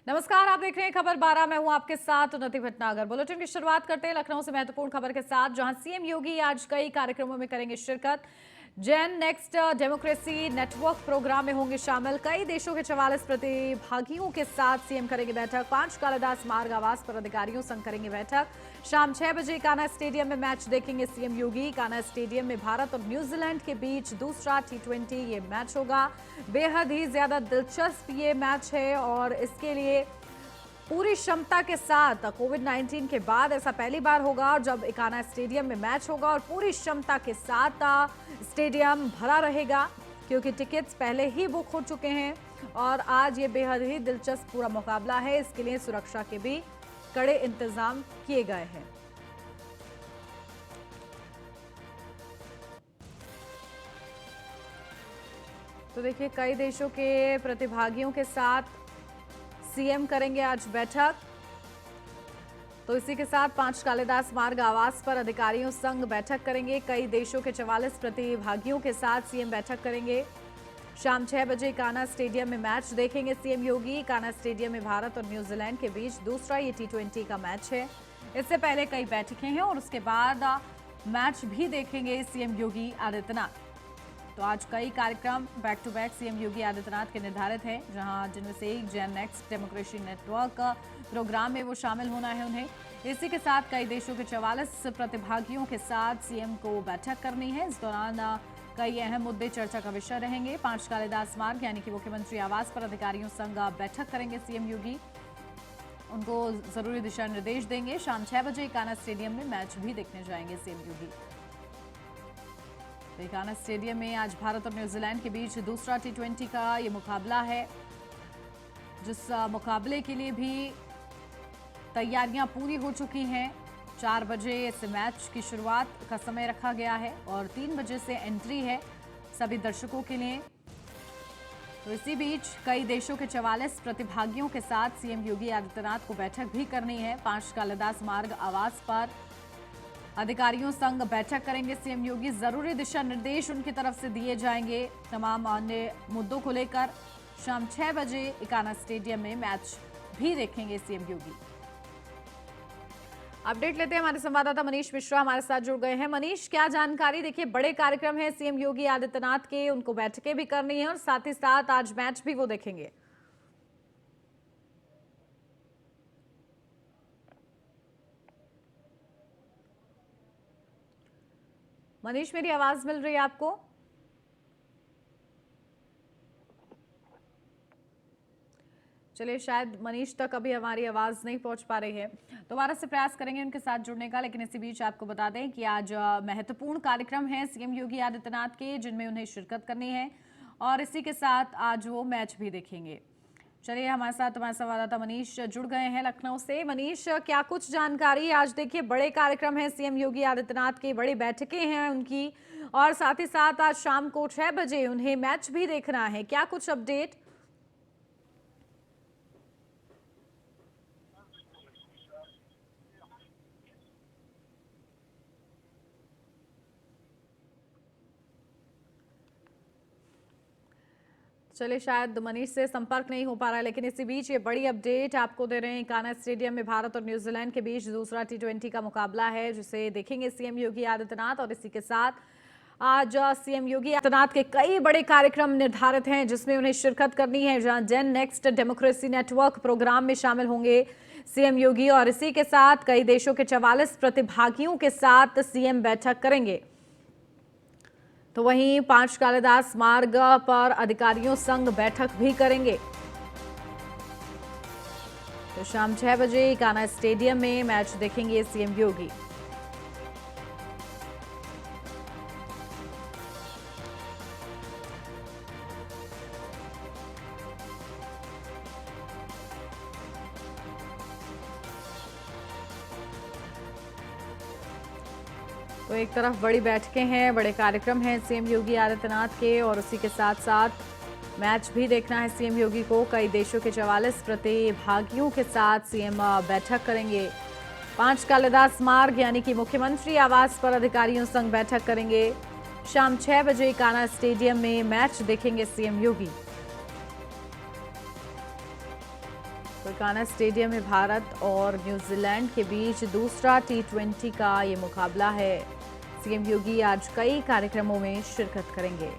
नमस्कार, आप देख रहे हैं खबर 12। मैं हूं आपके साथ उन्नति भटनागर। बुलेटिन की शुरुआत करते हैं लखनऊ से महत्वपूर्ण खबर के साथ, जहां सीएम योगी आज कई कार्यक्रमों में करेंगे शिरकत। Gen next democracy network programme में होंगे शामिल। कई देशों के 44 प्रतिभागियों के साथ सीएम करेंगे बैठक। 5 कालिदास मार्ग आवास पर अधिकारियों संग करेंगे बैठक। शाम 6 बजे कान्हा स्टेडियम में मैच देखेंगे सीएम योगी। कान्हा स्टेडियम में भारत और न्यूजीलैंड के बीच दूसरा T20 ये मैच होगा। बेहद ही ज्यादा दिलचस्प ये मैच है और इसके लिए पूरी क्षमता के साथ कोविड-19 के बाद ऐसा पहली बार होगा और जब कान्हा स्टेडियम में मैच होगा और पूरी क्षमता के साथ स्टेडियम भरा रहेगा, क्योंकि टिकट्स पहले ही बुक हो चुके हैं और आज ये बेहद ही दिलचस्प पूरा मुकाबला है। इसके लिए सुरक्षा के भी कड़े इंतजाम किए गए हैं। तो देखिए, कई देशों के प्रतिभागियों के साथ सीएम करेंगे आज बैठक। तो इसी के साथ 5 कालिदास मार्ग आवास पर अधिकारियों संग बैठक करेंगे। कई देशों के 44 प्रतिभागियों के साथ सीएम बैठक करेंगे। शाम 6 बजे कान्हा स्टेडियम में मैच देखेंगे सीएम योगी। कान्हा स्टेडियम में भारत और न्यूजीलैंड के बीच दूसरा ये T20 का मैच है। इससे पहले कई बैठकें हैं और उसके बाद मैच भी देखेंगे सीएम योगी आदित्यनाथ। तो आज कई कार्यक्रम back to back CM Yogi Adityanath के निर्धारित हैं, जहां जिनमें से एक gen next democracy network programme में वो शामिल होना है उन्हें। इसी के साथ कई देशों के 44 प्रतिभागियों के साथ सीएम को बैठक करनी है। इस दौरान कई अहम मुद्दे चर्चा का विषय रहेंगे। 5 कालिदास मार्ग यानी कि मुख्यमंत्री आवास पर अधिकारियों संग बैठक करेंगे सीएम योगी। उनको जरूरी दिशा निर्देश देंगे। शाम 6 बजे कान्हा स्टेडियम में मैच भी देखने जाएंगे सीएम योगी। कान्हा स्टेडियम में आज भारत और न्यूजीलैंड के बीच दूसरा T20 का ये मुकाबला है, जिस मुकाबले के लिए भी तैयारियां पूरी हो चुकी हैं। 4 बजे इस मैच की शुरुआत का समय रखा गया है और 3 बजे से एंट्री है सभी दर्शकों के लिए। तो इसी बीच कई देशों के 44 प्रतिभागियों के साथ सीएम योगी आदित्यनाथ को बैठक भी करनी है। 5 कालिदास मार्ग आवास पर अधिकारियों संग बैठक करेंगे सीएम योगी। जरूरी दिशा निर्देश उनकी तरफ से दिए जाएंगे तमाम अन्य मुद्दों को लेकर। शाम 6 बजे कान्हा स्टेडियम में मैच भी देखेंगे सीएम योगी। अपडेट लेते हैं, हमारे संवाददाता मनीष मिश्रा हमारे साथ जुड़ गए हैं। मनीष, क्या जानकारी? देखिए, बड़े कार्यक्रम है सीएम योगी आदित्यनाथ के, उनको बैठकें भी करनी है और साथ ही साथ आज मैच भी वो देखेंगे। मनीष, मेरी आवाज मिल रही है आपको? चलिए, शायद मनीष तक अभी हमारी आवाज नहीं पहुंच पा रही है। दोबारा से प्रयास करेंगे उनके साथ जुड़ने का, लेकिन इसी बीच आपको बता दें कि आज महत्वपूर्ण कार्यक्रम है सीएम योगी आदित्यनाथ के, जिनमें उन्हें शिरकत करनी है और इसी के साथ आज वो मैच भी देखेंगे। चलिए, हमारे साथ हमारे संवाददाता मनीष जुड़ गए हैं लखनऊ से। मनीष, क्या कुछ जानकारी? आज देखिए, बड़े कार्यक्रम है सीएम योगी आदित्यनाथ की, बड़ी बैठकें हैं उनकी और साथ ही साथ आज शाम को 6 बजे उन्हें मैच भी देखना है। क्या कुछ अपडेट? चलिए, शायद मनीष से संपर्क नहीं हो पा रहा है, लेकिन इसी बीच ये बड़ी अपडेट आपको दे रहे हैं। कान्हा स्टेडियम में भारत और न्यूजीलैंड के बीच दूसरा T20 का मुकाबला है, जिसे देखेंगे सीएम योगी आदित्यनाथ। और इसी के साथ आज सीएम योगी आदित्यनाथ के कई बड़े कार्यक्रम निर्धारित हैं, जिसमें उन्हें शिरकत करनी है। जहां gen next democracy network programme में शामिल होंगे सीएम योगी और इसी के साथ कई देशों के 44 प्रतिभागियों के साथ सीएम बैठक करेंगे। तो वहीं 5 कालिदास मार्ग पर अधिकारियों संग बैठक भी करेंगे। तो शाम 6 बजे कान्हा स्टेडियम में मैच देखेंगे सीएम योगी। तो एक तरफ बड़ी बैठकें हैं, बड़े कार्यक्रम हैं सीएम योगी आदित्यनाथ के और उसी के साथ साथ मैच भी देखना है सीएम योगी को। कई देशों के 44 प्रतिभागियों के साथ सीएम बैठक करेंगे। 5 कालिदास मार्ग यानी कि मुख्यमंत्री आवास पर अधिकारियों संग बैठक करेंगे। शाम 6 बजे कान्हा स्टेडियम में मैच देखेंगे सीएम योगी। तो काना स्टेडियम में भारत और न्यूजीलैंड के बीच दूसरा T20 का ये मुकाबला है। सीएम योगी आज कई कार्यक्रमों में शिरकत करेंगे।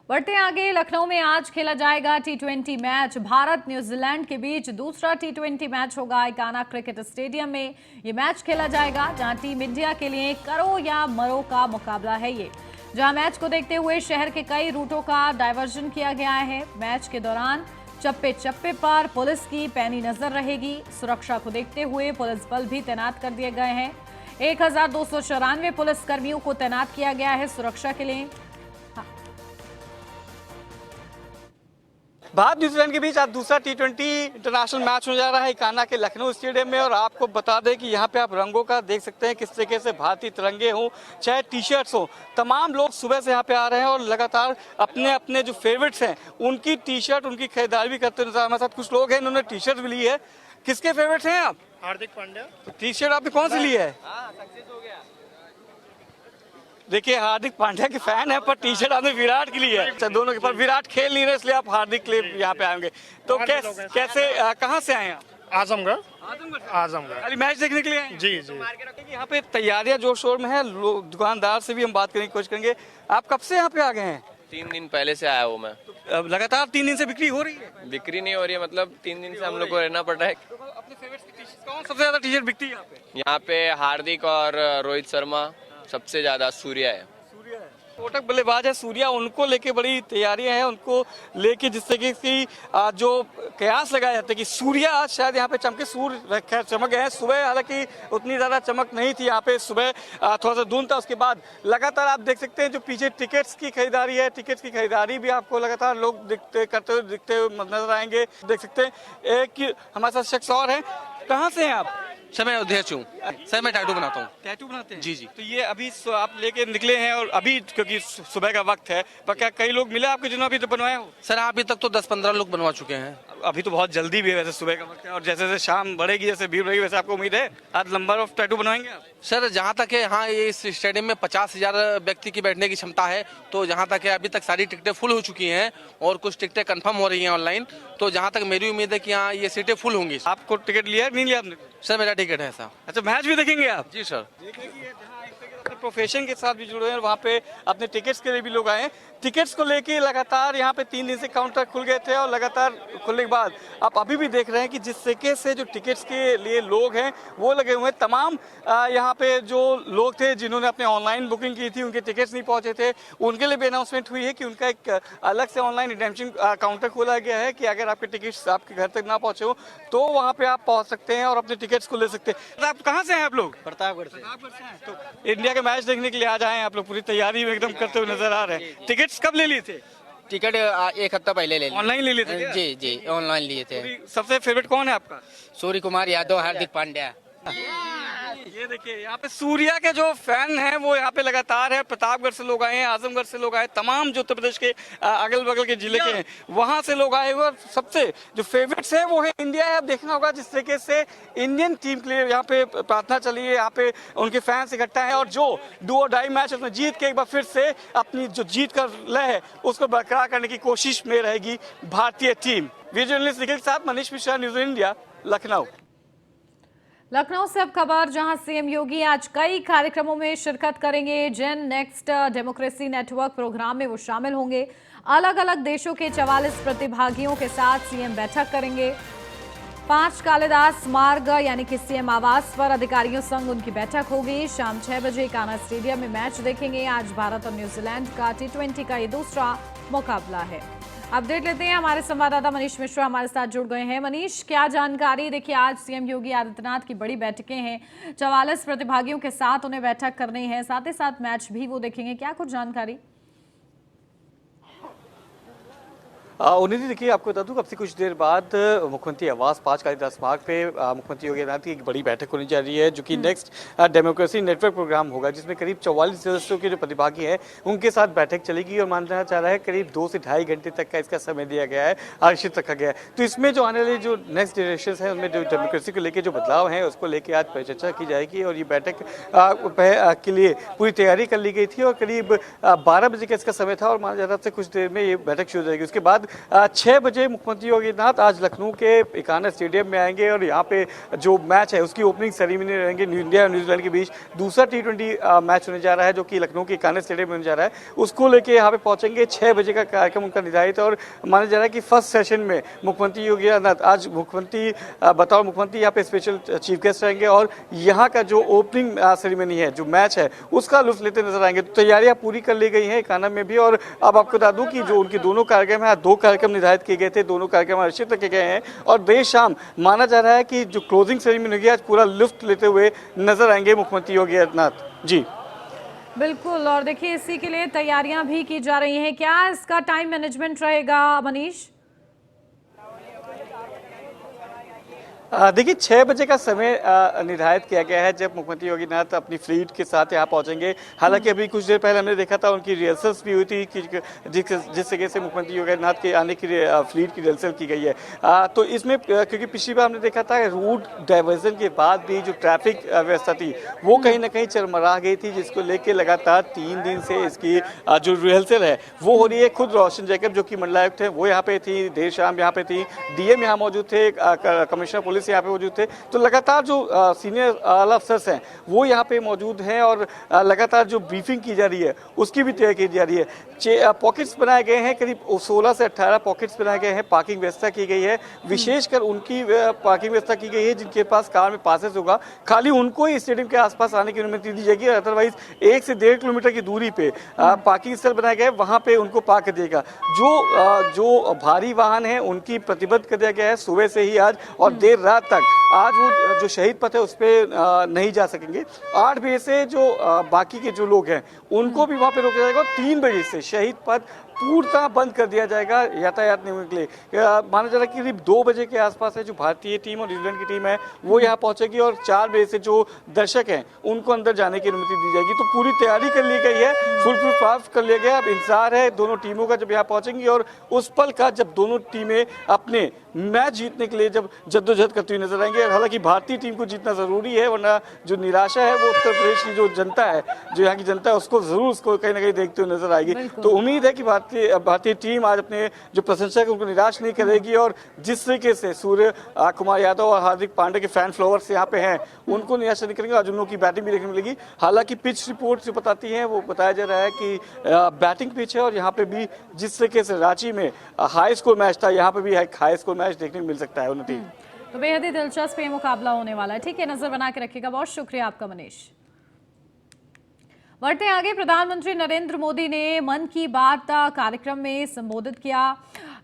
बढ़ते आगे, लखनऊ में आज खेला जाएगा T20 मैच। भारत न्यूजीलैंड के बीच दूसरा T20 मैच होगा। इकाना क्रिकेट स्टेडियम में ये मैच खेला जाएगा, जहां टीम इंडिया के लिए करो या मरो का मुकाबला है ये। जहां मैच को देखते हुए शहर के कई रूटों का डायवर्जन किया गया है। मैच के दौरान चप्पे चप्पे पर पुलिस की पैनी नजर रहेगी। सुरक्षा को देखते हुए पुलिस बल भी तैनात कर दिए गए हैं। 1294 पुलिस कर्मियों को तैनात किया गया है सुरक्षा के लिए। भारत न्यूजीलैंड के बीच आज दूसरा T20 इंटरनेशनल मैच होने जा रहा है इकाना के लखनऊ स्टेडियम में। और आपको बता दें कि यहाँ पे आप रंगों का देख सकते हैं, किस तरीके से भारतीय तिरंगे हों चाहे टी शर्ट्स हो, तमाम लोग सुबह से यहाँ पे आ रहे हैं और लगातार अपने अपने जो फेवरेट्स हैं उनकी टी शर्ट, उनकी खरीदारी भी करते नजर। हमारे साथ कुछ लोग हैं, इन्होंने टी शर्ट भी ली है। किसके फेवरेट्स हैं आप? हार्दिक पांड्या। टी शर्ट आपने कौन सी ली है? देखिए, हार्दिक पांड्या के फैन है, पर टी शर्ट आपने विराट के लिए है। दोनों के, पर विराट खेल नहीं रहे, इसलिए आप हार्दिक के लिए यहाँ पे आएंगे। तो कैसे कहाँ से आए आप? आजमगढ़। खाली मैच देखने के लिए आए? जी जी। यहाँ पे तैयारियां जोर शोर में है। दुकानदार से भी हम बात करने की कोशिश करेंगे। आप कब से यहाँ पे आ गए हैं? 3 दिन पहले से आया हूँ मैं। तो लगातार 3 दिन से बिक्री हो रही है? बिक्री नहीं हो रही है, मतलब 3 दिन से हम लोग को रहना पड़ रहा है। अपने फेवरेट कौन सबसे ज्यादा टी शर्ट बिकती है यहाँ पे? यहाँ पे हार्दिक और रोहित शर्मा, सबसे ज्यादा सूर्या है। कोटक बल्लेबाज है सूर्या, उनको लेके बड़ी तैयारियां हैं, उनको लेके जिससे कि जो कयास लगाया जाता है कि सूर्या आज शायद यहाँ पे चमके। सूर्य खैर चमक गए हैं सुबह, हालांकि उतनी ज्यादा चमक नहीं थी यहाँ पे सुबह, थोड़ा सा धुंध था। उसके बाद लगातार आप देख सकते हैं जो पीछे टिकट्स की खरीदारी है, टिकट्स की खरीदारी भी आपको लगातार लोग दिखते हुए नजर आएंगे। देख सकते हैं एक हमारे साथ शख्स और है। कहाँ से हैं आप? सर मैं अध्यक्ष हूँ सर, मैं टैटू बनाता हूँ। टैटू बनाते हैं? जी जी। तो ये अभी आप लेके निकले हैं और अभी क्योंकि सुबह का वक्त है, पर क्या कई लोग मिले आपके जिन्होंने अभी तो बनवाया हो? सर अभी तक तो 10-15 लोग बनवा चुके हैं। अभी तो बहुत जल्दी भी है, वैसे सुबह का वक्त है और जैसे जैसे शाम बढ़ेगी, जैसे भीड़ बढ़ेगी, वैसे आपको उम्मीद है आज नंबर ऑफ टैटू बनवाएंगे आप? सर जहाँ तक है, हाँ ये इस स्टेडियम में 50,000 व्यक्ति की बैठने की क्षमता है। तो जहाँ तक है अभी तक सारी टिकटें फुल हो चुकी हैं और कुछ टिकटें कंफर्म हो रही हैं ऑनलाइन। तो जहाँ तक मेरी उम्मीद है कि यहाँ ये सीटें फुल होंगी। आपको टिकट लिया नहीं लिया आपने? सर मेरा टिकट है सर। अच्छा, मैच भी देखेंगे आप? जी सर। अपने प्रोफेशन के साथ भी जुड़े हैं, वहाँ पे अपने टिकट्स के लिए भी लोग आए। टिकट्स को लेके लगातार यहाँ पे 3 दिन से काउंटर खुल गए थे और लगातार खुलने के बाद आप अभी भी देख रहे हैं कि जिस तरीके से जो टिकट्स के लिए लोग हैं वो लगे हुए हैं। तमाम यहाँ पे जो लोग थे जिन्होंने अपने ऑनलाइन बुकिंग की थी, उनके टिकट्स नहीं पहुंचे थे, उनके लिए भी अनाउंसमेंट हुई है कि उनका एक अलग से ऑनलाइन रिडेम्पशन काउंटर खोला गया है कि अगर आपके टिकट्स आपके घर तक ना पहुंचे हो तो वहाँ पे आप पहुँच सकते हैं और अपने टिकट्स को ले सकते हैं। आप कहाँ से हैं आप लोग? प्रतापगढ़ से। तो इंडिया के मैच देखने के लिए आ जाए आप लोग, पूरी तैयारी में एकदम करते हुए नजर आ रहे हैं। टिकट्स कब ले लिए थे? टिकट 1 हफ्ता पहले ले लिए। ऑनलाइन ले लिए थे क्या? जी जी ऑनलाइन लिए थे। सबसे फेवरेट कौन है आपका? सूर्य कुमार यादव, हार्दिक पांड्या। ये देखिए यहाँ पे सूर्या के जो फैन हैं वो यहाँ पे लगातार है। प्रतापगढ़ से लोग आए हैं, आजमगढ़ से लोग आए, तमाम जो उत्तर प्रदेश के अगल बगल के जिले के हैं वहां से लोग आए हुए। और सबसे जो फेवरेट्स है वो है इंडिया है। अब देखना होगा जिस तरीके से इंडियन टीम के लिए यहाँ पे प्रार्थना चली है, यहाँ पे उनके फैंस इकट्ठा है और जो डू और डाई मैच उसमें जीत के एक बार फिर से अपनी जो जीत का लय है उसको बरकरार करने की कोशिश में रहेगी भारतीय टीम। वीडियो जर्नलिस्ट निखिल के साथ मनीष मिश्रा, न्यूज़ इंडिया, लखनऊ। लखनऊ से अब खबर, जहां सीएम योगी आज कई कार्यक्रमों में शिरकत करेंगे। Gen next democracy network programme में वो शामिल होंगे। अलग अलग देशों के 44 प्रतिभागियों के साथ सीएम बैठक करेंगे। 5 कालिदास मार्ग यानी कि सीएम आवास पर अधिकारियों संग उनकी बैठक होगी। शाम 6 बजे काना स्टेडियम में मैच देखेंगे। आज भारत और न्यूजीलैंड का T20 का ये दूसरा मुकाबला है। अपडेट लेते हैं, हमारे संवाददाता मनीष मिश्रा हमारे साथ जुड़ गए हैं। मनीष, क्या जानकारी? देखिए आज सीएम योगी आदित्यनाथ की बड़ी बैठकें हैं, 44 प्रतिभागियों के साथ उन्हें बैठक करनी है, साथ ही साथ मैच भी वो देखेंगे, क्या कुछ जानकारी? उन्हें देखिए, आपको बता दूं, अब से कुछ देर बाद मुख्यमंत्री आवास 5 कालिदास मार्ग पे मुख्यमंत्री योगी आदित्यनाथ की एक बड़ी बैठक होने जा रही है, जो कि नेक्स्ट डेमोक्रेसी नेटवर्क प्रोग्राम होगा, जिसमें करीब 44 सदस्यों के जो प्रतिभागी हैं उनके साथ बैठक चलेगी। और माना जा रहा है करीब 2 से ढाई घंटे तक का इसका समय दिया गया है, आरक्षित रखा गया है। तो इसमें जो आने वाले जो नेक्स्ट जनरेशन है, उनमें जो डेमोक्रेसी को लेकर जो बदलाव हैं उसको लेकर आज परिचर्चा की जाएगी। और ये बैठक के लिए पूरी तैयारी कर ली गई थी और करीब 12 बजे का इसका समय था और माना जा रहा था कुछ देर में ये बैठक शुरू हो जाएगी। उसके बाद 6 बजे मुख्यमंत्री योगी आदित्यनाथ आज लखनऊ के इकाना स्टेडियम में आएंगे और यहाँ पे जो मैच है उसकी ओपनिंग सेरेमनी रहेंगे। इंडिया और न्यूजीलैंड के बीच दूसरा T20 मैच होने जा रहा है, जो कि लखनऊ के इकाना स्टेडियम में होने जा रहा है। उसको लेके यहाँ पे पहुंचेंगे। 6 बजे का कार्यक्रम उनका निर्धारित है और माना जा रहा है कि फर्स्ट सेशन में मुख्यमंत्री योगी आदित्यनाथ आज बतौर मुख्यमंत्री यहाँ पे स्पेशल चीफ गेस्ट रहेंगे और यहाँ का जो ओपनिंग सेरेमनी है, जो मैच है, उसका लुत्फ लेते नजर आएंगे। तो तैयारियां पूरी कर ली गई हैं इकाना में भी। और अब आपको बता दूं कि जो उनके दोनों कार्यक्रम है, 2 कार्यक्रम निर्धारित किए गए थे, दोनों कार्यक्रम आरक्षित रखे गए हैं और देर शाम माना जा रहा है कि जो क्लोजिंग सेरेमनी होगी आज पूरा लुत्फ लेते हुए नजर आएंगे मुख्यमंत्री योगी आदित्यनाथ जी। बिल्कुल, और देखिए इसी के लिए तैयारियां भी की जा रही हैं। क्या इसका टाइम मैनेजमेंट रहेगा मनीष? देखिए, 6 बजे का समय निर्धारित किया गया है जब मुख्यमंत्री योगी आदित्यनाथ अपनी फ्लीट के साथ यहाँ पहुंचेंगे। हालांकि अभी कुछ देर पहले हमने देखा था उनकी रिहर्सल्स भी हुई थी कि जिस जगह से मुख्यमंत्री योगी आदित्यनाथ के आने की फ्लीट की रिहर्सल की गई है। तो इसमें क्योंकि पिछली बार हमने देखा था रूट डाइवर्जन के बाद भी जो ट्रैफिक व्यवस्था थी वो कहीं ना कहीं चरमरा गई थी, जिसको लेकर लगातार 3 दिन से इसकी जो रिहर्सल है वो हो रही है। खुद रोशन जैकब जो कि मंडलायुक्त है वो यहाँ पे थी, देर शाम यहाँ पे थी, DM यहाँ मौजूद थे, कमिश्नर पुलिस यहाँ पे मौजूद थे। तो लगातार जो सीनियर आला अफसर्स हैं वो यहाँ पे मौजूद हैं और लगातार जो ब्रीफिंग की जा रही है उसकी भी तैयारी की जा रही है। पॉकेट्स बनाए गए हैं, करीब 16 से 18 पॉकेट्स बनाए गए हैं। पार्किंग व्यवस्था की गई है, विशेषकर उनकी पार्किंग व्यवस्था की गई है जिनके पास कार में पासेस होगा, खाली उनको ही स्टेडियम के आसपास आने की अनुमति दी जाएगी। अदरवाइज 1 से 1.5 किलोमीटर की दूरी पे पार्किंग स्थल बनाए गए, वहां पे उनको पार्क कर दिएगा। जो भारी वाहन है उनकी प्रतिबंध कर दिया गया है सुबह से ही आज और देर रात तक। आज वो जो शहीद पथ है उस पर नहीं जा सकेंगे। 8 बजे से जो बाकी के जो लोग हैं उनको भी वहां पे रोका जाएगा। 3 बजे से शहीद पथ पूर्णतः बंद कर दिया जाएगा यातायात नियमों के लिए। माना जा रहा है कि करीब 2 बजे के आसपास है जो भारतीय टीम और न्यूजीलैंड की टीम है वो यहाँ पहुंचेगी और 4 बजे से जो दर्शक हैं उनको अंदर जाने की अनुमति दी जाएगी। तो पूरी तैयारी कर ली गई है, फुल प्रूफ कर लिया गया। अब इंतजार है दोनों टीमों का जब यहाँ पहुंचेंगी और उस पल का जब दोनों टीमें अपने मैच जीतने के लिए जब जद्दोजहद करती हुई नजर आएंगे। हालांकि भारतीय टीम को जीतना जरूरी है, वरना जो निराशा है वो उत्तर प्रदेश की जो जनता है, जो यहाँ की जनता है, उसको जरूर उसको कहीं ना कहीं देखते हुए नजर आएगी। तो उम्मीद है कि भारतीय टीम आज अपने जो प्रशंसक है उनको निराश नहीं करेगी और जिस तरीके से सूर्य कुमार यादव और हार्दिक पांड्या के फैन फॉलोअर्स यहाँ पे हैं उनको निराश नहीं करेंगे। आज उन लोगों की बैटिंग भी देखने मिलेगी। हालांकि पिच रिपोर्ट जो बताती है वो बताया जा रहा है कि बैटिंग पिच है और यहाँ पे भी जिस तरीके से रांची में हाई स्कोर मैच था, यहाँ पे भी हाई स्कोर मैच देखने को मिल सकता है उन्नति। तो बेहद ही दिलचस्प ये मुकाबला होने वाला है। ठीक है, नजर बना के रखिएगा। बहुत शुक्रिया आपका मनीष। बढ़ते आगे, प्रधानमंत्री नरेंद्र मोदी ने मन की बात कार्यक्रम में संबोधित किया।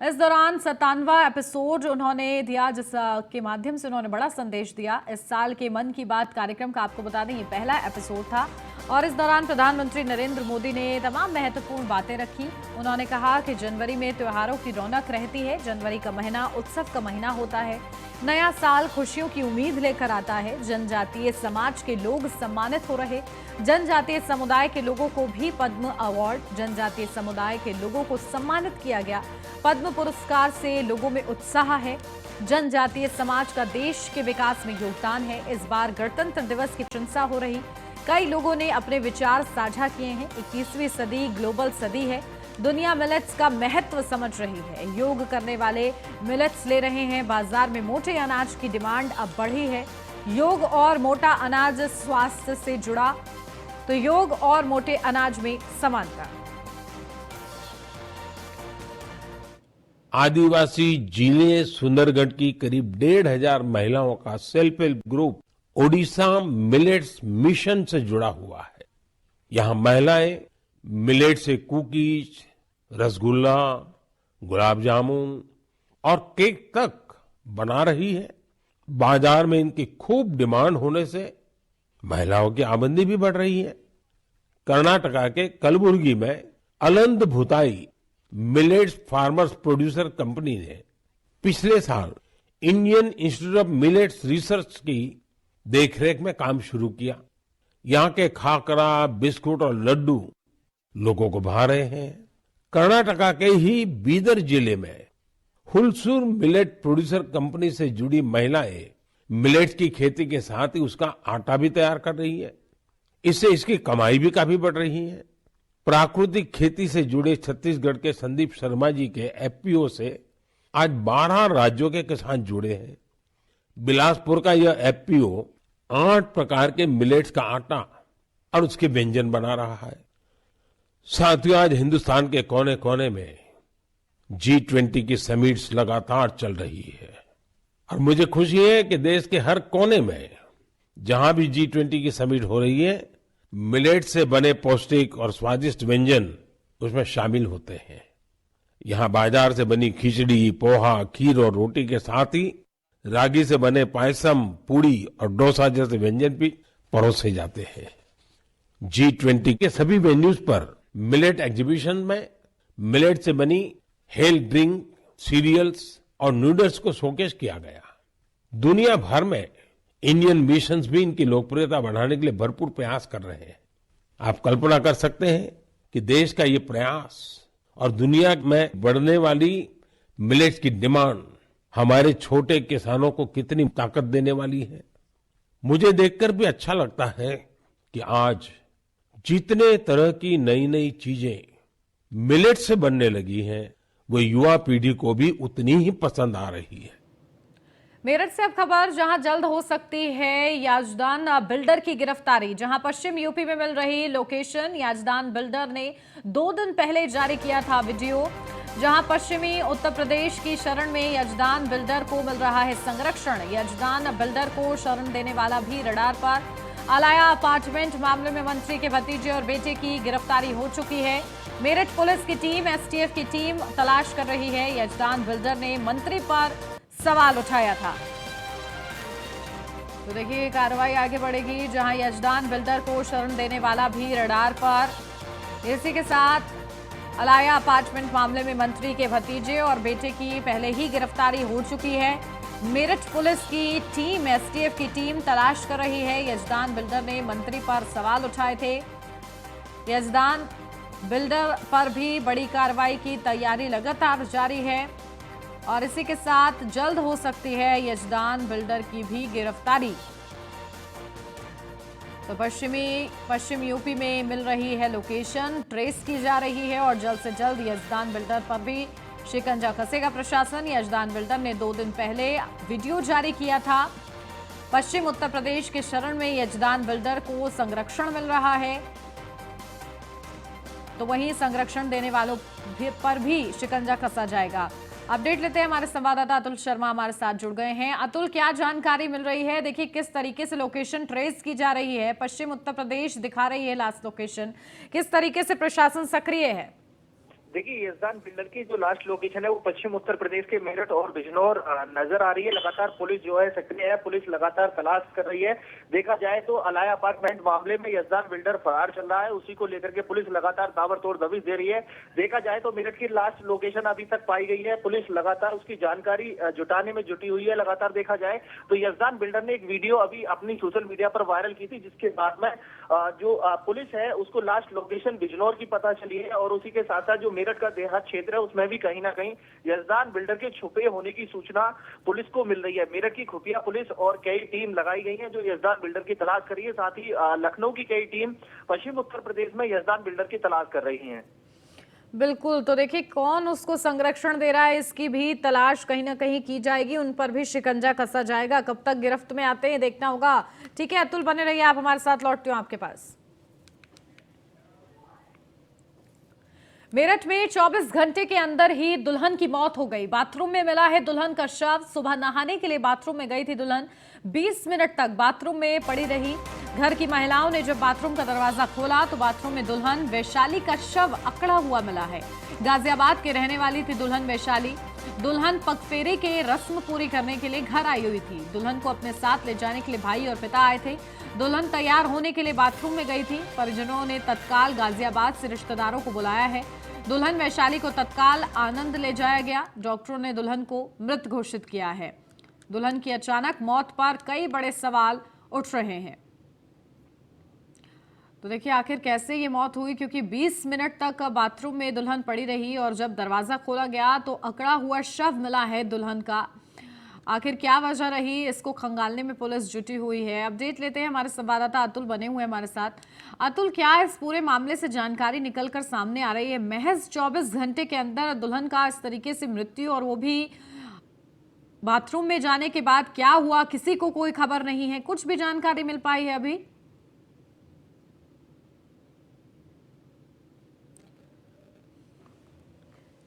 इस दौरान 57वां एपिसोड उन्होंने दिया, जिसके माध्यम से उन्होंने बड़ा संदेश दिया। इस साल के मन की बात कार्यक्रम का आपको बता दें ये पहला एपिसोड था और इस दौरान प्रधानमंत्री नरेंद्र मोदी ने तमाम महत्वपूर्ण बातें रखी। उन्होंने कहा कि जनवरी में त्योहारों की रौनक रहती है। जनवरी का महीना उत्सव का महीना होता है। नया साल खुशियों की उम्मीद लेकर आता है। जनजातीय समाज के लोग सम्मानित हो रहे। जनजातीय समुदाय के लोगों को भी पद्म अवार्ड, जनजातीय समुदाय के लोगों को सम्मानित किया गया। पद्म पुरस्कार से लोगों में उत्साह है। जनजातीय समाज का देश के विकास में योगदान है। इस बार गणतंत्र दिवस की प्रशंसा हो रही। कई लोगों ने अपने विचार साझा किए हैं। 21वीं सदी ग्लोबल सदी है। दुनिया मिलेट्स का महत्व समझ रही है। योग करने वाले मिलेट्स ले रहे हैं। बाजार में मोटे अनाज की डिमांड अब बढ़ी है। योग और मोटा अनाज स्वास्थ्य से जुड़ा, तो योग और मोटे अनाज में समानता। आदिवासी जिले सुंदरगढ़ की करीब 1,500 महिलाओं का self help group Odisha millets mission से जुड़ा हुआ है। यहाँ महिलाएं मिलेट से कुकीज, रसगुल्ला, गुलाब जामुन और केक तक बना रही है। बाजार में इनकी खूब डिमांड होने से महिलाओं की आमदनी भी बढ़ रही है। कर्नाटका के कलबुर्गी में Aland Bhutai millets farmers producer company ने पिछले साल Indian Institute of Millets Research की देखरेख में काम शुरू किया। यहाँ के खाकरा, बिस्कुट और लड्डू लोगों को भा रहे हैं। कर्नाटका के ही बीदर जिले में हुलसूर मिलेट प्रोड्यूसर कंपनी से जुड़ी महिलाएं मिलेट्स की खेती के साथ ही उसका आटा भी तैयार कर रही है। इससे इसकी कमाई भी काफी बढ़ रही है। प्राकृतिक खेती से जुड़े छत्तीसगढ़ के संदीप शर्मा जी के एफपीओ से आज 12 राज्यों के किसान जुड़े हैं। बिलासपुर का यह एफपीओ 8 प्रकार के मिलेट्स का आटा और उसके व्यंजन बना रहा है। साथियों, आज हिंदुस्तान के कोने कोने में G20 की समिट्स लगातार चल रही है और मुझे खुशी है कि देश के हर कोने में जहां भी G20 की समिट हो रही है, मिलेट से बने पौष्टिक और स्वादिष्ट व्यंजन उसमें शामिल होते हैं। यहाँ बाजार से बनी खिचड़ी, पोहा, खीर और रोटी के साथ ही रागी से बने पायसम, पूड़ी और डोसा जैसे व्यंजन भी परोसे जाते हैं। G20 के सभी वेन्यूज पर मिलेट एग्जीबिशन में मिलेट से बनी हेल्थ ड्रिंक, सीरियल्स और नूडल्स को शोकेस किया गया। दुनिया भर में इंडियन मिशंस भी इनकी लोकप्रियता बढ़ाने के लिए भरपूर प्रयास कर रहे हैं। आप कल्पना कर सकते हैं कि देश का ये प्रयास और दुनिया में बढ़ने वाली मिलेट्स की डिमांड हमारे छोटे किसानों को कितनी ताकत देने वाली है। मुझे देखकर भी अच्छा लगता है कि आज जितने तरह की नई नई चीजें मिलेट से बनने लगी हैं, वो युवा पीढ़ी को भी उतनी ही पसंद आ रही है। मेरठ से अब खबर, जहां जल्द हो सकती है याजदान बिल्डर की गिरफ्तारी। जहां पश्चिम यूपी में मिल रही लोकेशन, याजदान बिल्डर ने 2 दिन पहले जारी किया था वीडियो, जहां पश्चिमी उत्तर प्रदेश की शरण में याजदान बिल्डर को मिल रहा है संरक्षण। याजदान बिल्डर को शरण देने वाला भी रडार पर। आलाया अपार्टमेंट मामले में मंत्री के भतीजे और बेटे की गिरफ्तारी हो चुकी है। मेरठ पुलिस की टीम, एसटीएफ की टीम तलाश कर रही है। याजदान बिल्डर ने मंत्री पर सवाल उठाया था। तो देखिए कार्रवाई आगे बढ़ेगी, जहां याजदान बिल्डर को शरण देने वाला भी रडार पर। इसी के साथ अलाया अपार्टमेंट मामले में मंत्री के भतीजे और बेटे की पहले ही गिरफ्तारी हो चुकी है। मेरठ पुलिस की टीम, एसटीएफ की टीम तलाश कर रही है। याजदान बिल्डर ने मंत्री पर सवाल उठाए थे। याजदान बिल्डर पर भी बड़ी कार्रवाई की तैयारी लगातार जारी है और इसी के साथ जल्द हो सकती है याजदान बिल्डर की भी गिरफ्तारी। तो पश्चिम यूपी में मिल रही है लोकेशन, ट्रेस की जा रही है और जल्द से जल्द याजदान बिल्डर पर भी शिकंजा कसेगा प्रशासन। याजदान बिल्डर ने 2 दिन पहले वीडियो जारी किया था। पश्चिम उत्तर प्रदेश के शरण में याजदान बिल्डर को संरक्षण मिल रहा है, तो वहीं संरक्षण देने वालों पर भी शिकंजा कसा जाएगा। अपडेट लेते हैं, हमारे संवाददाता अतुल शर्मा हमारे साथ जुड़ गए हैं। अतुल, क्या जानकारी मिल रही है? देखिए किस तरीके से लोकेशन ट्रेस की जा रही है, पश्चिम उत्तर प्रदेश दिखा रही है लास्ट लोकेशन, किस तरीके से प्रशासन सक्रिय है? देखिए, याजदान बिल्डर की जो लास्ट लोकेशन है वो पश्चिम उत्तर प्रदेश के मेरठ और बिजनौर नजर आ रही है। लगातार पुलिस जो है सक्रिय है, पुलिस लगातार तलाश कर रही है। देखा जाए तो अलाया अपार्टमेंट मामले में याजदान बिल्डर फरार चल रहा है, उसी को लेकर के पुलिस लगातार ताबड़तोड़ दबिश दे रही है। देखा जाए तो मेरठ की लास्ट लोकेशन अभी तक पाई गई है, पुलिस लगातार उसकी जानकारी जुटाने में जुटी हुई है। लगातार देखा जाए तो याजदान बिल्डर ने एक वीडियो अभी अपनी सोशल मीडिया पर वायरल की थी, जिसके बाद में जो पुलिस है उसको लास्ट लोकेशन बिजनौर की पता चली है और उसी के साथ साथ जो मेरठ का देहात क्षेत्र है उसमें भी कहीं ना कहीं याजदान बिल्डर के छुपे होने की सूचना पुलिस को मिल रही है। मेरठ की खुफिया पुलिस और कई टीम लगाई गई है जो याजदान बिल्डर की तलाश कर रही है। साथ ही लखनऊ की कई टीम पश्चिम उत्तर प्रदेश में याजदान बिल्डर की तलाश कर रही है। बिल्कुल, तो देखिए कौन उसको संरक्षण दे रहा है इसकी भी तलाश कहीं ना कहीं की जाएगी, उन पर भी शिकंजा कसा जाएगा। कब तक गिरफ्त में आते हैं देखना होगा। ठीक है अतुल, बने रहिए आप हमारे साथ, लौटती हूँ आपके पास। मेरठ में 24 घंटे के अंदर ही दुल्हन की मौत हो गई। बाथरूम में मिला है दुल्हन का शव। सुबह नहाने के लिए बाथरूम में गई थी दुल्हन, 20 मिनट तक बाथरूम में पड़ी रही। घर की महिलाओं ने जब बाथरूम का दरवाजा खोला तो बाथरूम में दुल्हन वैशाली का शव अकड़ा हुआ मिला है। गाजियाबाद के रहने वाली थी दुल्हन वैशाली। दुल्हन पगफेरे के रस्म पूरी करने के लिए घर आई हुई थी। दुल्हन को अपने साथ ले जाने के लिए भाई और पिता आए थे। दुल्हन तैयार होने के लिए बाथरूम में गई थी। परिजनों ने तत्काल गाजियाबाद से रिश्तेदारों को बुलाया है। दुल्हन वैशाली को तत्काल आनंद ले जाया गया। डॉक्टरों ने दुल्हन को मृत घोषित किया है। दुल्हन की अचानक मौत पर कई बड़े सवाल उठ रहे हैं। तो देखिए आखिर कैसे ये मौत हुई, क्योंकि 20 मिनट तक बाथरूम में दुल्हन पड़ी रही और जब दरवाजा खोला गया तो अकड़ा हुआ शव मिला है दुल्हन का। आखिर क्या वजह रही, इसको खंगालने में पुलिस जुटी हुई है। अपडेट लेते हैं, हमारे संवाददाता अतुल बने हुए हमारे साथ। अतुल, क्या इस पूरे मामले से जानकारी निकलकर सामने आ रही है? महज 24 घंटे के अंदर दुल्हन का इस तरीके से मृत्यु, और वो भी बाथरूम में जाने के बाद। क्या हुआ, किसी को कोई खबर नहीं है, कुछ भी जानकारी मिल पाई है अभी?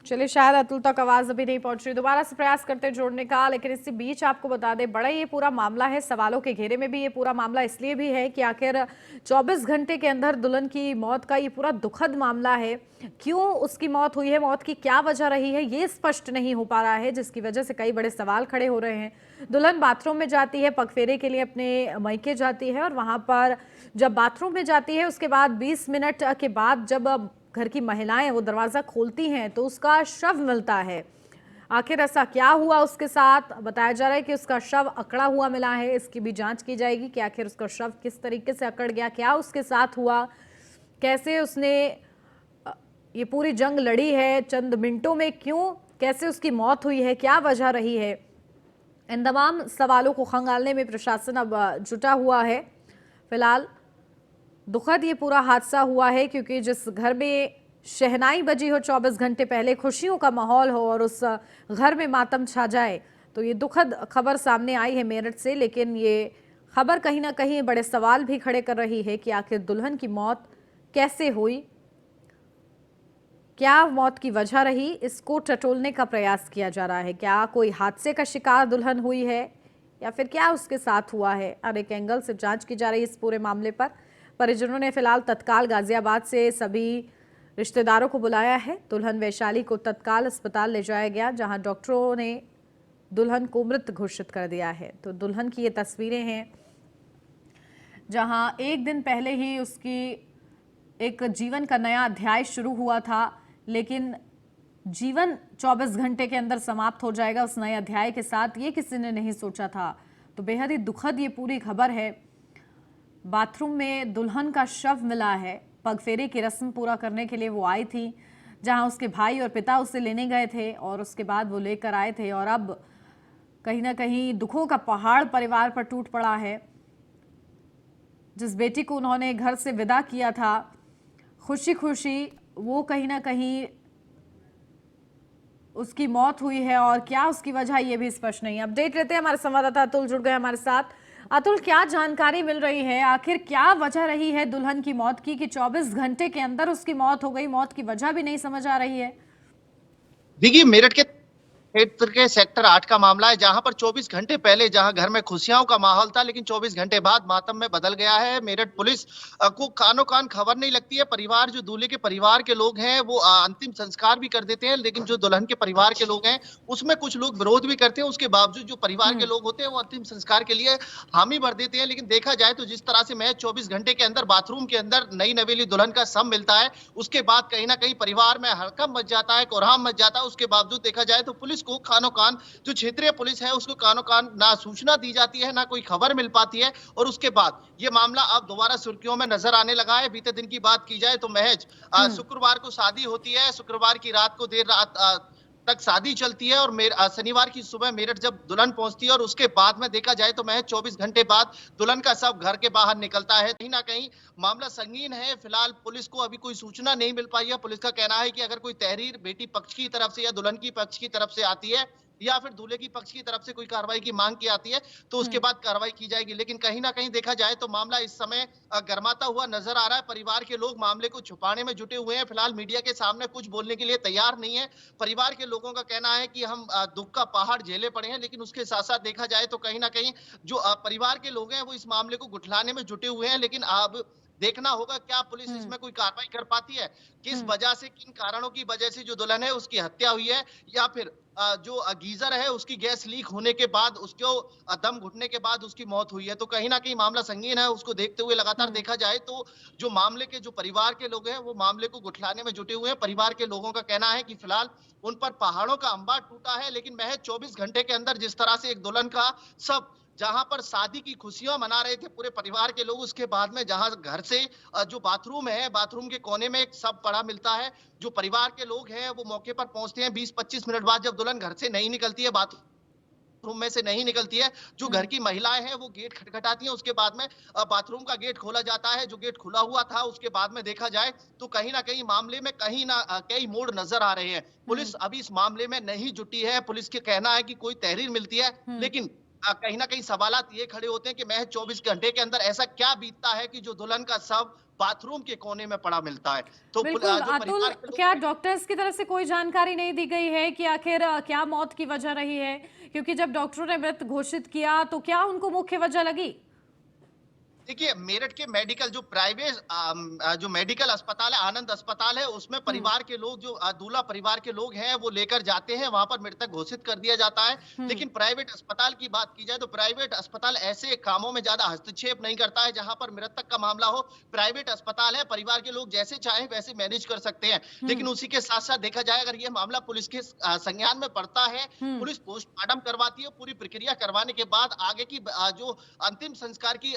चलिए, शायद अतुल तक आवाज अभी नहीं पहुंच रही, दोबारा से प्रयास करते जोड़ने का। लेकिन इसी बीच आपको बता दें, बड़ा ये पूरा मामला है, सवालों के घेरे में भी ये पूरा मामला इसलिए भी है कि आखिर 24 घंटे के अंदर दुल्हन की मौत का ये पूरा दुखद मामला है। क्यों उसकी मौत हुई है, मौत की क्या वजह रही है, ये स्पष्ट नहीं हो पा रहा है, जिसकी वजह से कई बड़े सवाल खड़े हो रहे हैं। दुल्हन बाथरूम में जाती है, पगफेरे के लिए अपने मायके जाती है, और वहां पर जब बाथरूम में जाती है उसके बाद 20 मिनट के बाद जब घर की महिलाएं वो दरवाजा खोलती हैं तो उसका शव मिलता है। आखिर ऐसा क्या हुआ उसके साथ? बताया जा रहा है कि उसका शव अकड़ा हुआ मिला है। इसकी भी जांच की जाएगी कि आखिर उसका शव किस तरीके से अकड़ गया, क्या उसके साथ हुआ, कैसे उसने ये पूरी जंग लड़ी है चंद मिनटों में, क्यों कैसे उसकी मौत हुई है, क्या वजह रही है। इन तमाम सवालों को खंगालने में प्रशासन अब जुटा हुआ है। फिलहाल दुखद ये पूरा हादसा हुआ है, क्योंकि जिस घर में शहनाई बजी हो 24 घंटे पहले, खुशियों का माहौल हो, और उस घर में मातम छा जाए, तो ये दुखद खबर सामने आई है मेरठ से। लेकिन ये खबर कहीं ना कहीं बड़े सवाल भी खड़े कर रही है कि आखिर दुल्हन की मौत कैसे हुई, क्या मौत की वजह रही, इसको टटोलने का प्रयास किया जा रहा है। क्या कोई हादसे का शिकार दुल्हन हुई है, या फिर क्या उसके साथ हुआ है? हर एक एंगल से जांच की जा रही है इस पूरे मामले पर। परिजनों ने फिलहाल तत्काल गाजियाबाद से सभी रिश्तेदारों को बुलाया है। दुल्हन वैशाली को तत्काल अस्पताल ले जाया गया, जहां डॉक्टरों ने दुल्हन को मृत घोषित कर दिया है। तो दुल्हन की ये तस्वीरें हैं, जहां एक दिन पहले ही उसकी एक जीवन का नया अध्याय शुरू हुआ था, लेकिन जीवन 24 घंटे के अंदर समाप्त हो जाएगा उस नए अध्याय के साथ, ये किसी ने नहीं सोचा था। तो बेहद ही दुखद ये पूरी खबर है। बाथरूम में दुल्हन का शव मिला है। पगफेरे की रस्म पूरा करने के लिए वो आई थी, जहां उसके भाई और पिता उसे लेने गए थे, और उसके बाद वो लेकर आए थे, और अब कहीं ना कहीं दुखों का पहाड़ परिवार पर टूट पड़ा है। जिस बेटी को उन्होंने घर से विदा किया था खुशी खुशी, वो कहीं ना कहीं उसकी मौत हुई है, और क्या उसकी वजह ये भी स्पष्ट नहीं है। अपडेट लेते हैं, हमारे संवाददाता अतुल जुड़ गए हमारे साथ। अतुल, क्या जानकारी मिल रही है, आखिर क्या वजह रही है दुल्हन की मौत की कि 24 घंटे के अंदर उसकी मौत हो गई, मौत की वजह भी नहीं समझ आ रही है? देखिए, मेरठ के क्षेत्र के सेक्टर 8 का मामला है, जहां पर 24 घंटे पहले जहां घर में खुशियों का माहौल था, लेकिन 24 घंटे बाद मातम में बदल गया है। मेरठ पुलिस को कानो कान खबर नहीं लगती है। परिवार, जो दूल्हे के परिवार के लोग हैं, वो अंतिम संस्कार भी कर देते हैं, लेकिन जो दुल्हन के परिवार के लोग हैं उसमें कुछ लोग विरोध भी करते हैं। उसके बावजूद जो परिवार के लोग होते हैं वो अंतिम संस्कार के लिए हामी भर देते हैं। लेकिन देखा जाए तो जिस तरह से महज 24 घंटे के अंदर बाथरूम के अंदर नई नवेली दुल्हन का शव मिलता है, उसके बाद कहीं ना कहीं परिवार में हड़कंप मच जाता है, कोहराम मच जाता है। उसके बावजूद देखा जाए तो पुलिस को कानो कान, जो क्षेत्रीय पुलिस है उसको कानो कान ना सूचना दी जाती है, ना कोई खबर मिल पाती है। और उसके बाद ये मामला अब दोबारा सुर्खियों में नजर आने लगा है। बीते दिन की बात की जाए तो महज शुक्रवार को शादी होती है। शुक्रवार की रात को देर रात तक शादी चलती है, और शनिवार की सुबह मेरठ जब दुल्हन पहुंचती है, और उसके बाद में देखा जाए तो महज 24 घंटे बाद दुल्हन का शव घर के बाहर निकलता है। कहीं ना कहीं मामला संगीन है। फिलहाल पुलिस को अभी कोई सूचना नहीं मिल पाई है। पुलिस का कहना है कि अगर कोई तहरीर बेटी पक्ष की तरफ से या दुल्हन की पक्ष की तरफ से आती है, या फिर दूल्हे की पक्ष की तरफ से कोई कार्रवाई की मांग की आती है, तो उसके बाद कार्रवाई की जाएगी। लेकिन कहीं ना कहीं देखा जाए तो मामला इस समय गर्माता हुआ नजर आ रहा है। परिवार के लोग मामले को छुपाने में जुटे हुए हैं। फिलहाल मीडिया के सामने कुछ बोलने के लिए तैयार नहीं है। परिवार के लोगों का कहना है कि हम दुख का पहाड़ झेले पड़े हैं, लेकिन उसके साथ साथ देखा जाए तो कहीं ना कहीं जो परिवार के लोग हैं वो इस मामले को गुठलाने में जुटे हुए हैं। लेकिन अब देखना होगा क्या पुलिस इसमें कोई कार्रवाई कर पाती है, किस वजह से, किन कारणों की वजह से जो दुल्हन है उसकी हत्या हुई है, या फिर जो गीजर है उसकी गैस लीक होने के बाद उसको दम घुटने के बाद उसकी मौत हुई है। तो कहीं ना कहीं मामला संगीन है, उसको देखते हुए लगातार देखा जाए तो जो मामले के जो परिवार के लोग हैं वो मामले को गुठलाने में जुटे हुए हैं। परिवार के लोगों का कहना है कि फिलहाल उन पर पहाड़ों का अंबार टूटा है, लेकिन महज 24 घंटे के अंदर जिस तरह से एक दुल्हन का सब, जहां पर शादी की खुशियां मना रहे थे पूरे परिवार के लोग, उसके बाद में जहां घर से जो बाथरूम है, बाथरूम के कोने में एक शव पड़ा मिलता है। जो परिवार के लोग हैं वो मौके पर पहुंचते हैं 20-25 मिनट बाद, जब दुल्हन घर से नहीं निकलती है, बाथरूम में से नहीं निकलती है, जो घर की महिलाएं हैं वो गेट खटखटाती हैं। उसके बाद में बाथरूम का गेट खोला जाता है, जो गेट खुला हुआ था उसके बाद में देखा जाए तो कहीं ना कहीं मामले में कई मोड़ नजर आ रहे हैं। पुलिस अभी इस मामले में नहीं जुटी है। पुलिस के कहना है कि कोई तहरीर मिलती है, लेकिन कहीं ना कहीं सवालात ये खड़े होते हैं कि महज 24 घंटे के अंदर ऐसा क्या बीतता है कि जो दुल्हन का शव बाथरूम के कोने में पड़ा मिलता है। तो बिल्कुल अतुल, क्या डॉक्टर्स की तरफ से कोई जानकारी नहीं दी गई है कि आखिर क्या मौत की वजह रही है? क्योंकि जब डॉक्टरों ने मृत घोषित किया तो क्या उनको मुख्य वजह लगी? देखिए, मेरठ के मेडिकल जो प्राइवेट जो मेडिकल अस्पताल है, आनंद अस्पताल है, उसमें परिवार के लोग, जो दूल्हा परिवार के लोग हैं वो लेकर जाते हैं, वहां पर मृतक घोषित कर दिया जाता है। लेकिन प्राइवेट अस्पताल की बात की जाए तो प्राइवेट अस्पताल ऐसे कामों में ज्यादा हस्तक्षेप नहीं करता है जहां पर मृतक का मामला हो। प्राइवेट अस्पताल है, परिवार के लोग जैसे चाहे वैसे मैनेज कर सकते हैं। लेकिन उसी के साथ साथ देखा जाए, अगर यह मामला पुलिस के संज्ञान में पड़ता है, पुलिस पोस्टमार्टम करवाती है, पूरी प्रक्रिया करवाने के बाद आगे की जो अंतिम संस्कार की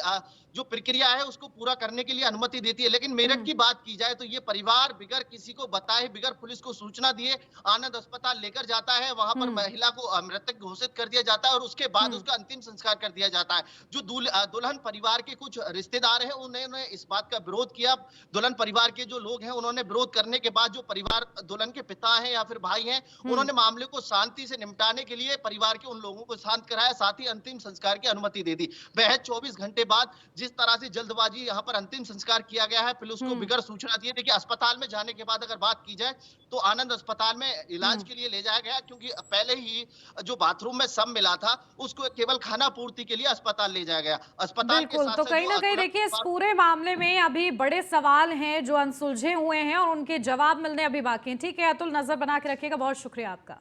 जो प्रक्रिया है उसको पूरा करने के लिए अनुमति देती है। लेकिन मेरठ की बात की जाए तो ये परिवार बिगर किसी को बताए, बिगर पुलिस को सूचना दिए आनंद अस्पताल लेकर जाता है, वहां पर महिला को मृतक घोषित कर दिया जाता है और उसके बाद उसका अंतिम संस्कार कर दिया जाता है। जो दुल्हन परिवार के कुछ रिश्तेदार हैं उन्होंने इस बात का विरोध किया। दुल्हन परिवार के जो लोग हैं उन्होंने विरोध करने के बाद जो परिवार दुल्हन के पिता हैं या फिर भाई हैं, उन्होंने मामले को शांति से निपटाने के लिए परिवार के उन लोगों को शांत कराया, साथ ही अंतिम संस्कार की अनुमति दे दी। महज 24 घंटे बाद जिस तरह से जल्दबाजी यहाँ पर अंतिम संस्कार किया गया है, पुलिस को बिगर सूचना दिए। देखिए, अस्पताल में जाने के बाद अगर बात की जाए तो आनंद अस्पताल में इलाज के लिए ले जाया गया, क्योंकि पहले ही जो बाथरूम में शव मिला था उसको केवल खाना पूर्ति के लिए अस्पताल ले जाया गया। अस्पताल के बिल्कुल, साथ तो साथ कहीं ना कहीं देखिए इस पूरे मामले में अभी बड़े सवाल हैं जो अनसुलझे हुए हैं और उनके जवाब मिलने अभी बाकी हैं। ठीक है अतुल, नजर बना के रखिएगा, बहुत शुक्रिया आपका।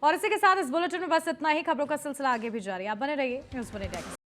और इसी के साथ इस बुलेटिन में बस इतना ही। खबरों का सिलसिला आगे भी जारी, आप बने रहिए न्यूज़ 1 इंडिया के साथ।